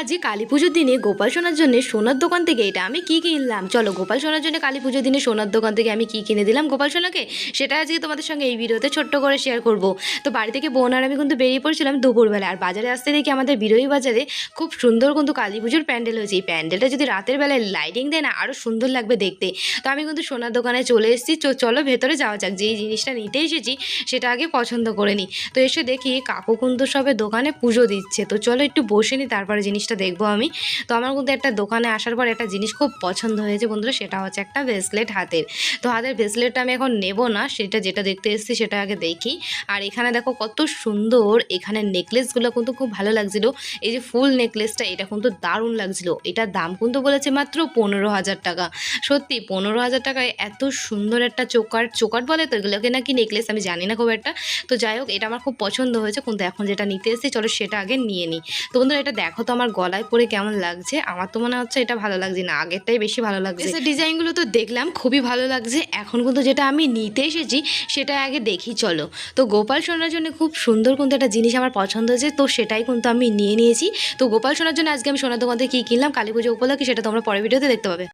আজকে কালী পুজোর দিনে গোপাল সোনার জন্য সোনার দোকান থেকে এটা আমি কি কিনলাম, চলো গোপাল সোনার জন্য কালী পুজোর দিনে সোনার দোকান থেকে আমি কি কিনে দিলাম গোপাল সোনাকে, সেটা আজকে তোমাদের সঙ্গে এই ভিডিওতে ছোট্ট করে শেয়ার করব। তো বাড়ি থেকে বোন আর আমি কিন্তু বেরিয়ে পড়ছিলাম দুপুরবেলা, আর বাজারে আসতে দেখি আমাদের বিরোহী বাজারে খুব সুন্দর কিন্তু কালী পুজোর প্যান্ডেল হয়েছে। এই প্যান্ডেলটা যদি রাতের বেলায় লাইটিং দেয় না, আরও সুন্দর লাগবে দেখতে। তো আমি কিন্তু সোনার দোকানে চলে এসেছি, চলো ভেতরে যাওয়া যাক। যেই জিনিসটা নিতে এসেছি সেটা আগে পছন্দ করে নিই। তো এসে দেখি কাকু কিন্তু সবে দোকানে পুজো দিচ্ছে, তো চলো একটু বসে নিই, তারপরে জিনিসটা দেখবো আমি। তো আমার কিন্তু একটা দোকানে আসার পর একটা জিনিস খুব পছন্দ হয়েছে বন্ধুরা, সেটা হচ্ছে একটা ব্রেসলেট হাতের। তো হাতের ব্রেসলেটটা আমি এখন নেব না, সেটা যেটা দেখতে এসেছি সেটা আগে দেখি। আর এখানে দেখো কত সুন্দর, এখানে নেকলেসগুলো কিন্তু খুব ভালো লাগছিল। এই যে ফুল নেকলেসটা, এটা কিন্তু দারুণ লাগছিল। এটার দাম কিন্তু বলেছে মাত্র 15,000 টাকা। সত্যি 15,000 টাকায় এত সুন্দর একটা চোকাট বলে তো এগুলোকে নাকি নেকলেস, আমি জানি না খুব একটা। তো যাই হোক, এটা আমার খুব পছন্দ হয়েছে, কিন্তু এখন যেটা নিতে এসেছি চলো সেটা আগে নিয়ে নিই। তো বন্ধুরা এটা দেখো তো আমার গলায় পরে কেমন লাগছে। আমার তো মনে হচ্ছে এটা ভালো লাগছে না, আগেরটাই বেশি ভালো লাগছে। ডিজাইনগুলো তো দেখলাম খুবই ভালো লাগছে, এখন কিন্তু যেটা আমি নিতে এসেছি সেটা আগে দেখি চলো। তো গোপাল সোনার জন্য খুব সুন্দর কিন্তু একটা জিনিস আমার পছন্দ হয়েছে, তো সেটাই কিন্তু আমি নিয়ে নিয়েছি। তো গোপাল সোনার জন্য আজকে আমি সোনার দোকান থেকে কী কিনলাম কালী পুজো উপলক্ষে সেটা তোমরা পরের ভিডিওতে দেখতে পাবে।